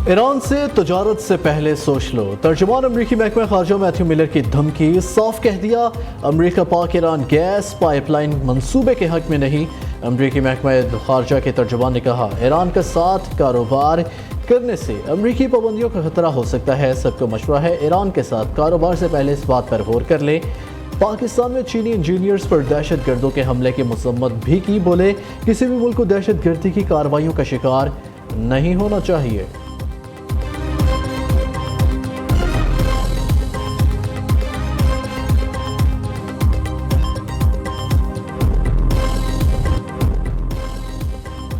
ایران سے تجارت سے پہلے سوچ لو، ترجمان امریکی محکمہ خارجہ میتھیو ملر کی دھمکی، صاف کہہ دیا امریکہ پاک ایران گیس پائپ لائن منصوبے کے حق میں نہیں۔ امریکی محکمہ خارجہ کے ترجمان نے کہا، ایران کے ساتھ کاروبار کرنے سے امریکی پابندیوں کا خطرہ ہو سکتا ہے، سب کو مشورہ ہے ایران کے ساتھ کاروبار سے پہلے اس بات پر غور کر لیں۔ پاکستان میں چینی انجینئرز پر دہشت گردوں کے حملے کی مذمت بھی کی، بولے کسی بھی ملک کو دہشت گردی کی کارروائیوں کا شکار نہیں ہونا چاہیے۔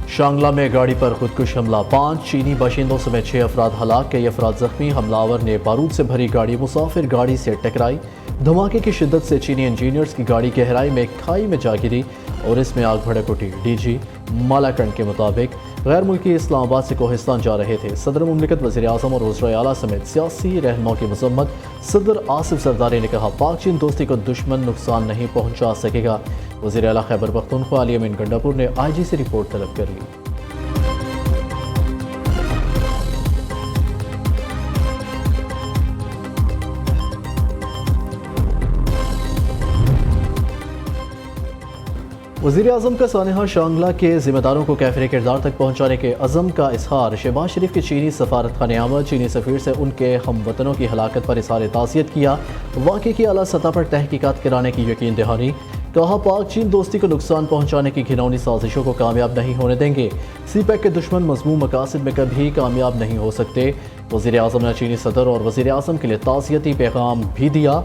شانگلہ میں گاڑی پر خودکش حملہ، 5 چینی باشندوں سمیت 6 افراد ہلاک، کئی افراد زخمی۔ حملہ آور نے بارود سے بھری گاڑی مسافر گاڑی سے ٹکرائی۔ دھماکے کی شدت سے چینی انجینئرز کی گاڑی گہرائی میں کھائی میں جا گری اور اس میں آگ بھڑک اٹھی۔ ڈی جی مالاکنڈ کے مطابق غیر ملکی اسلام آباد سے کوہستان جا رہے تھے۔ صدر مملکت، وزیر اعظم اور وزرائے اعلیٰ سمیت سیاسی رہنماؤں کی مذمت۔ صدر آصف زرداری نے کہا، پاک چین دوستی کو دشمن نقصان نہیں پہنچا سکے گا۔ وزیر اعلیٰ خیبر پختونخوا علی امین گنڈاپور نے آئی جی سے رپورٹ طلب کر لی۔ وزیر اعظم کا سانحہ شانگلہ کے ذمہ داروں کو کیفر کردار تک پہنچانے کے عزم کا اظہار۔ شہباز شریف کی چینی سفارت خانے آمد، چینی سفیر سے ان کے ہم وطنوں کی ہلاکت پر اظہار تعزیت کیا، واقعے کی اعلیٰ سطح پر تحقیقات کرانے کی یقین دہانی۔ کہا، پاک چین دوستی کو نقصان پہنچانے کی گھناؤنی سازشوں کو کامیاب نہیں ہونے دیں گے۔ سی پیک کے دشمن مذموم مقاصد میں کبھی کامیاب نہیں ہو سکتے۔ وزیر اعظم نے چینی صدر اور وزیر اعظم کے لیے تعزیتی پیغام بھی دیا۔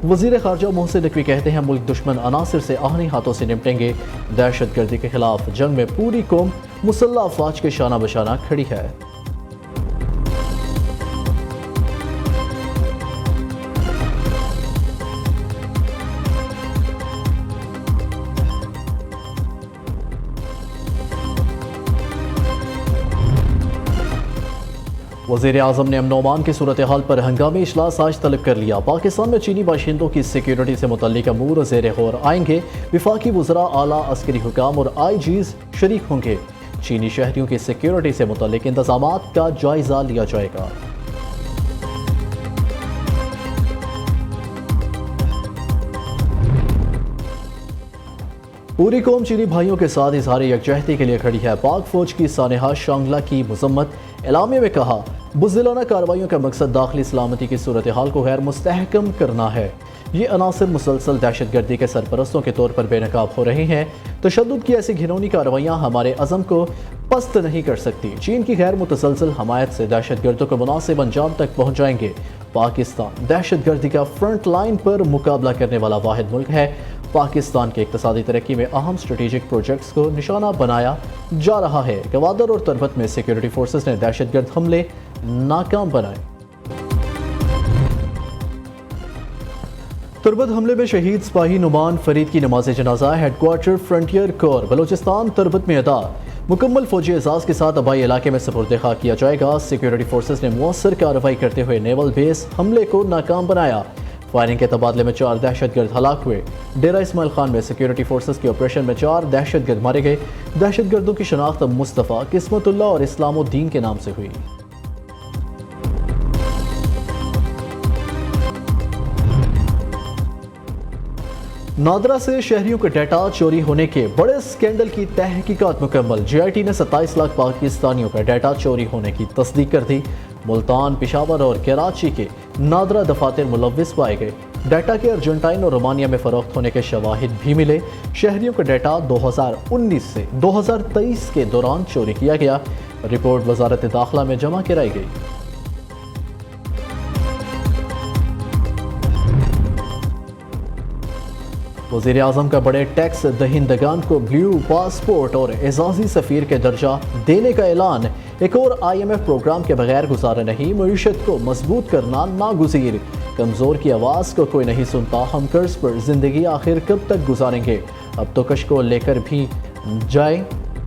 وزیر خارجہ محسن نقوی کہتے ہیں، ملک دشمن عناصر سے آہنی ہاتھوں سے نمٹیں گے۔ دہشت گردی کے خلاف جنگ میں پوری قوم مسلح افواج کے شانہ بشانہ کھڑی ہے۔ وزیر اعظم نے امن و امان کی صورتحال پر ہنگامی اجلاس آج طلب کر لیا۔ پاکستان میں چینی باشندوں کی سیکیورٹی سے متعلق امور زیر غور آئیں گے۔ وفاقی وزراء، اعلیٰ عسکری حکام اور آئی جیز شریک ہوں گے۔ چینی شہریوں کی سیکیورٹی سے متعلق انتظامات کا جائزہ لیا جائے گا۔ پوری قوم چینی بھائیوں کے ساتھ اظہار یکجہتی کے لیے کھڑی ہے۔ پاک فوج کی سانحہ شانگلہ کی مذمت۔ اعلامیہ میں کہا، بزدلانہ کارروائیوں کا مقصد داخلی سلامتی کی صورتحال کو غیر مستحکم کرنا ہے۔ یہ عناصر مسلسل دہشت گردی کے سرپرستوں کے طور پر بے نقاب ہو رہے ہیں۔ تشدد کی ایسی گھناؤنی کارروائیاں ہمارے عزم کو پست نہیں کر سکتی۔ چین کی غیر متسلسل حمایت سے دہشت گردوں کو مناسب انجام تک پہنچائیں گے۔ پاکستان دہشت گردی کا فرنٹ لائن پر مقابلہ کرنے والا واحد ملک ہے۔ پاکستان کی اقتصادی ترقی میں اہم اسٹریٹجک پروجیکٹس کو نشانہ بنایا جا رہا ہے۔ گوادر اور تربت میں سیکیورٹی فورسز نے دہشت گرد حملے ناکام بنائے۔ تربت حملے میں شہید سپاہی نعمان فرید کی نماز جنازہ ہیڈ کوارٹر فرنٹیئر کور بلوچستان تربت میں ادا۔ مکمل فوجی اعزاز کے ساتھ آبائی علاقے میں سپرد خاک کیا جائے گا۔ سیکیورٹی فورسز نے مؤثر کارروائی کرتے ہوئے نیول بیس حملے کو ناکام بنایا۔ فائرنگ کے تبادلے میں 4 دہشت گرد ہلاک ہوئے۔ ڈیرہ اسماعیل خان میں سیکیورٹی فورسز کے آپریشن میں 4 دہشت گرد مارے گئے۔ دہشت گردوں کی شناخت مصطفیٰ، قسمت اللہ اور اسلام الدین کے نام سے ہوئی۔ نادرا سے شہریوں کا ڈیٹا چوری ہونے کے بڑے اسکینڈل کی تحقیقات مکمل۔ جے آئی ٹی نے 27 لاکھ پاکستانیوں کا ڈیٹا چوری ہونے کی تصدیق کر دی۔ ملتان، پشاور اور کراچی کے نادرا دفاتر ملوث پائے گئے۔ ڈیٹا کے ارجنٹائن اور رومانیہ میں فروخت ہونے کے شواہد بھی ملے۔ شہریوں کا ڈیٹا 2019 سے 2023 کے دوران چوری کیا گیا۔ رپورٹ وزارت داخلہ میں جمع کرائی گئی۔ وزیر اعظم کا بڑے ٹیکس دہندگان کو بلیو پاسپورٹ اور اعزازی سفیر کے درجہ دینے کا اعلان۔ ایک اور آئی ایم ایف پروگرام کے بغیر گزارا نہیں، معیشت کو مضبوط کرنا ناگزیر۔ کمزور کی آواز کو کوئی نہیں سنتا، ہم قرض پر زندگی آخر کب تک گزاریں گے؟ اب تو کش کو لے کر بھی جائیں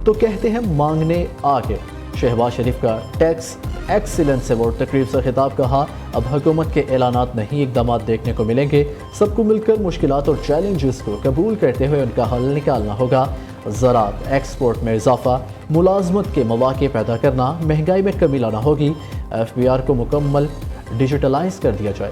تو کہتے ہیں مانگنے آگے۔ شہباز شریف کا ٹیکس ایکسیلنس ایوارڈ تقریب سے خطاب، کہا، اب حکومت کے اعلانات نہیں اقدامات دیکھنے کو ملیں گے، سب کو مل کر مشکلات اور چیلنجز کو قبول کرتے ہوئے ان کا حل نکالنا ہوگا۔ زراعت ایکسپورٹ میں اضافہ، ملازمت کے مواقع پیدا کرنا، مہنگائی میں کمی لانا ہوگی، FBR کو مکمل ڈیجیٹلائز کر دیا جائے۔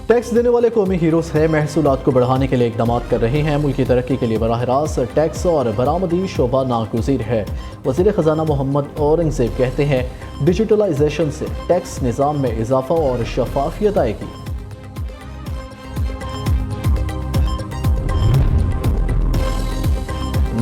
ٹیکس دینے والے قومی ہیروز ہیں، محصولات کو بڑھانے کے لیے اقدامات کر رہے ہیں، ملک کی ترقی کے لیے براہ راست ٹیکس اور برآمدی شعبہ ناگزیر ہے۔ وزیر خزانہ محمد اورنگزیب کہتے ہیں ڈیجیٹلائزیشن سے ٹیکس نظام میں اضافہ اور شفافیت آئے گی۔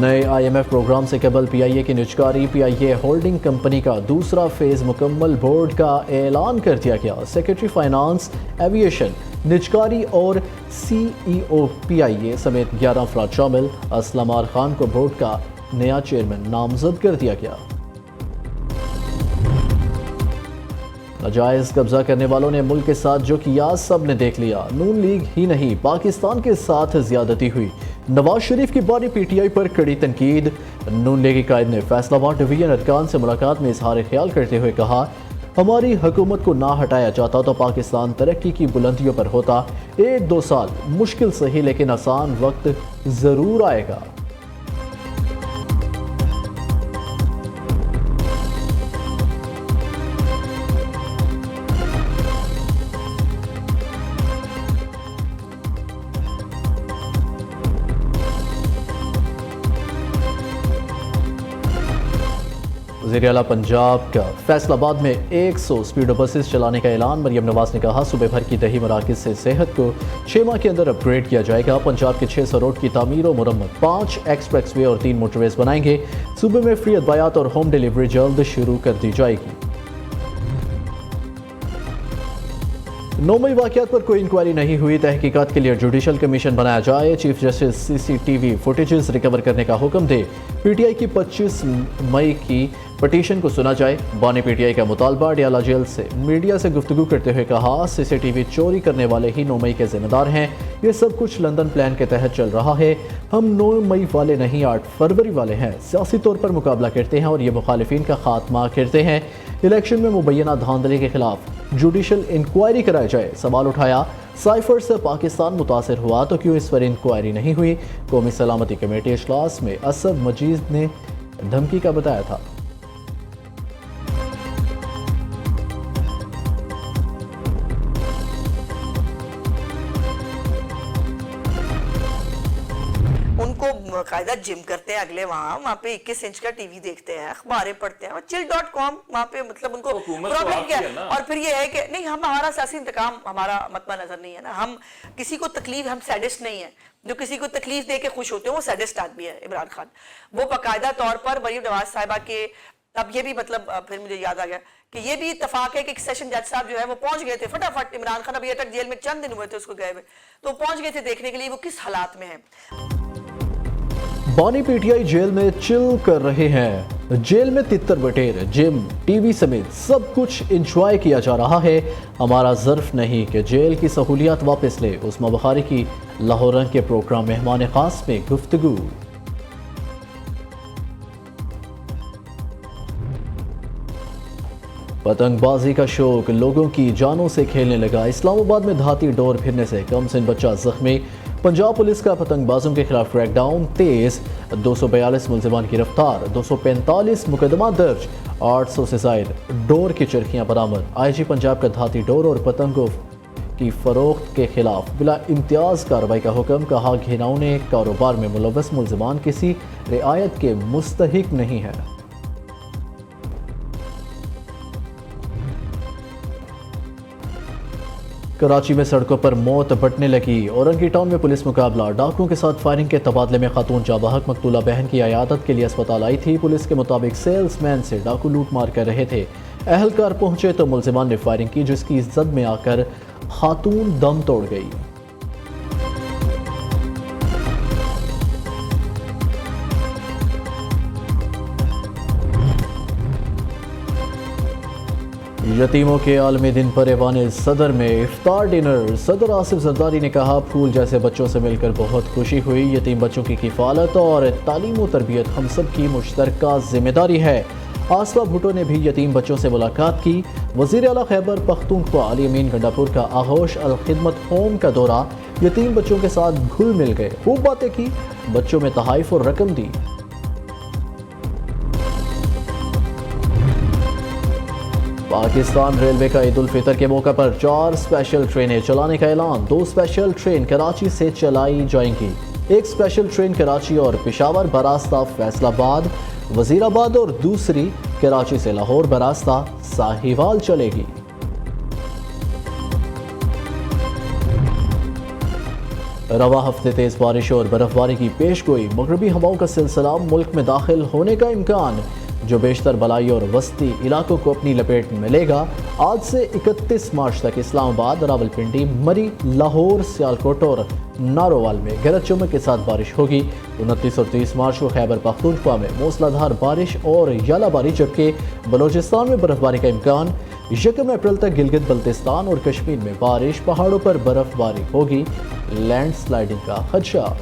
نئے IMF پروگرام سے قبل PIA کی نجکاری، PIA ہولڈنگ کمپنی کا دوسرا فیز مکمل، بورڈ کا اعلان کر دیا گیا۔ سیکرٹری فائنانس، ایویشن، نجکاری اور CEO PIA سمیت 11 افراد شامل۔ اسلم آر خان کو بورڈ کا نیا چیئرمین نامزد کر دیا گیا۔ ناجائز قبضہ کرنے والوں نے ملک کے ساتھ جو کیا سب نے دیکھ لیا، نون لیگ ہی نہیں پاکستان کے ساتھ زیادتی ہوئی۔ نواز شریف کی بانی PTI پر کڑی تنقید۔ نون لیگی قائد نے فیصل آباد ڈویژن ارکان سے ملاقات میں اظہار خیال کرتے ہوئے کہا ہماری حکومت کو نہ ہٹایا جاتا تو پاکستان ترقی کی بلندیوں پر ہوتا۔ 1-2 سال مشکل سہی لیکن آسان وقت ضرور آئے گا۔ وزیر اعلیٰ پنجاب کا فیصل آباد میں 100 اسپیڈو بسز چلانے کا اعلان۔ مریم نواز نے کہا صوبے بھر کی دیہی مراکز سے صحت کو 6 ماہ کے اندر اپ گریڈ کیا جائے گا۔ پنجاب کے 600 روڈ کی تعمیر و مرمت، 5 ایکسپریس وے اور 3 موٹر ویز بنائیں گے۔ صوبے میں فری ادویات اور ہوم ڈیلیوری جلد شروع کر دی جائے گی۔ 9 مئی واقعات پر کوئی انکوائری نہیں ہوئی، تحقیقات کے لیے جوڈیشل کمیشن بنایا جائے۔ Chief justice CCTV footages recover کرنے کا حکم دے۔ PTI کی 25 مئی کی پٹیشن کو سنا جائے۔ بانی PTI کا مطالبہ، ڈیالہ جیل سے میڈیا سے گفتگو کرتے ہوئے کہا CCTV چوری کرنے والے ہی 9 مئی کے ذمہ دار ہیں، یہ سب کچھ لندن پلان کے تحت چل رہا ہے، ہم 9 مئی والے نہیں 8 فروری والے ہیں، سیاسی طور پر مقابلہ کرتے ہیں اور یہ مخالفین کا خاتمہ کرتے ہیں۔ الیکشن میں مبینہ دھاندلی کے خلاف جوڈیشل انکوائری کرائی جائے۔ سوال اٹھایا سائفر سے پاکستان متاثر ہوا تو کیوں اس پر انکوائری نہیں ہوئی؟ قومی سلامتی کمیٹی اجلاس میں اسد مجید نے دھمکی کا بتایا تھا۔ ان کو باقاعدہ جم کرتے ہیں اگلے، وہاں پہ 21 انچ کا ٹی وی دیکھتے ہیں، اخباریں پڑھتے ہیں، chill.com وہاں پہ مطلب ان کو پرابلم کیا ہے۔ اور پھر یہ ہے کہ نہیں، ہمارا سیاسی انتقام ہمارا مطمع نظر نہیں ہے نا، ہم کسی کو تکلیف، ہم سیڈسٹ نہیں ہیں، جو کسی کو تکلیف دے کے خوش ہوتے ہیں وہ سیڈسٹ آدمی ہے عمران خان۔ وہ باقاعدہ طور پر مریم نواز صاحبہ کے، اب یہ بھی مطلب پھر مجھے یاد آ گیا کہ یہ بھی اتفاق ہے کہ ایک سیشن جج صاحب جو ہے وہ پہنچ گئے تھے فٹافٹ، عمران خان ابھی تک جیل میں چند دن ہوئے تھے اس کو گئے ہوئے، تو پہنچ گئے تھے دیکھنے کے لیے وہ کس حالات میں ہیں۔ بانی PTI جیل میں چل کر رہے ہیں، جیل میں تتر بٹیر، جم، ٹی وی سمیت سب کچھ انجوائے کیا جا رہا ہے، ہمارا ظرف نہیں کہ جیل کی سہولیات واپس لے۔ عثمان بخاری کی لاہور رنگ کے پروگرام مہمان خاص میں گفتگو۔ پتنگ بازی کا شوق لوگوں کی جانوں سے کھیلنے لگا، اسلام آباد میں دھاتی ڈور پھرنے سے کم سن بچہ زخمی۔ پنجاب پولیس کا پتنگ بازوں کے خلاف کریک ڈاؤن تیز، 242 ملزمان کی رفتار، 245 مقدمات درج، 800 سے زائد ڈور کی چرخیاں برآمد۔ IG پنجاب کا دھاتی ڈور اور پتنگوں کی فروخت کے خلاف بلا امتیاز کارروائی کا حکم، کہا گھناؤنے کاروبار میں ملوث ملزمان کسی رعایت کے مستحق نہیں ہیں۔ کراچی میں سڑکوں پر موت بٹنے لگی، اورنگی ٹاؤن میں پولیس مقابلہ، ڈاکوؤں کے ساتھ فائرنگ کے تبادلے میں خاتون جاں بحق مقتولہ بہن کی عیادت کے لیے اسپتال آئی تھی۔ پولیس کے مطابق سیلز مین سے ڈاکو لوٹ مار کر رہے تھے، اہلکار پہنچے تو ملزمان نے فائرنگ کی جس کی زد میں آ کر خاتون دم توڑ گئی۔ یتیموں کے عالمی دن پر ایوان صدر میں افطار ڈنر، صدر آصف زرداری نے کہا پھول جیسے بچوں سے مل کر بہت خوشی ہوئی، یتیم بچوں کی کفالت اور تعلیم و تربیت ہم سب کی مشترکہ ذمہ داری ہے۔ آصفہ بھٹو نے بھی یتیم بچوں سے ملاقات کی۔ وزیر اعلیٰ خیبر پختونخوا علی امین گنڈاپور کا آغوش الخدمت ہوم کا دورہ، یتیم بچوں کے ساتھ گھل مل گئے، خوب باتیں کی، بچوں میں تحائف اور رقم دی۔ پاکستان ریلوے کا عید الفطر کے موقع پر 4 اسپیشل ٹرینیں چلانے کا اعلان۔ 2 اسپیشل ٹرین کراچی سے چلائی جائیں گی، 1 اسپیشل ٹرین کراچی اور پشاور براستہ فیصل آباد وزیر آباد اور دوسری کراچی سے لاہور براستہ ساہیوال چلے گی۔ رواں ہفتے تیز بارش اور برف باری کی پیش گوئی، مغربی ہواؤں کا سلسلہ ملک میں داخل ہونے کا امکان، جو بیشتر بالائی اور وسطی علاقوں کو اپنی لپیٹ میں لے گا۔ آج سے 31 مارچ تک اسلام آباد، راولپنڈی، مری، لاہور، سیالکوٹ اور نارووال میں گرج چمک کے ساتھ بارش ہوگی۔ 29 اور 30 مارچ کو خیبر پختونخوا میں موسلا دھار بارش اور ژالہ باری، جبکہ بلوچستان میں برف باری کا امکان۔ 1 اپریل تک گلگت بلتستان اور کشمیر میں بارش، پہاڑوں پر برف باری ہوگی، لینڈ سلائیڈنگ کا خدشہ۔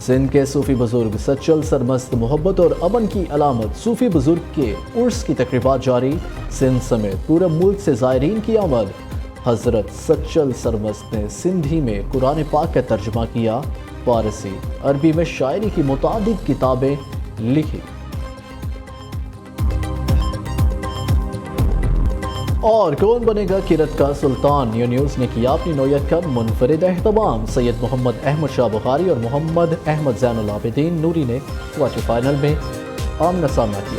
سندھ کے صوفی بزرگ سچل سرمست محبت اور امن کی علامت صوفی بزرگ کے عرس کی تقریبات جاری، سندھ سمیت پورے ملک سے زائرین کی آمد۔ حضرت سچل سرمست نے سندھی میں قرآن پاک کا ترجمہ کیا، فارسی عربی میں شاعری کی متعدد کتابیں لکھی۔ اور کون بنے گا کرت کا سلطان، نیو نیوز نے کیا اپنی نوعیت کا منفرد اہتمام۔ سید محمد احمد شاہ بخاری اور محمد احمد زین العابدین نوری نے کوارٹر فائنل میں آمنا سامنا کیا۔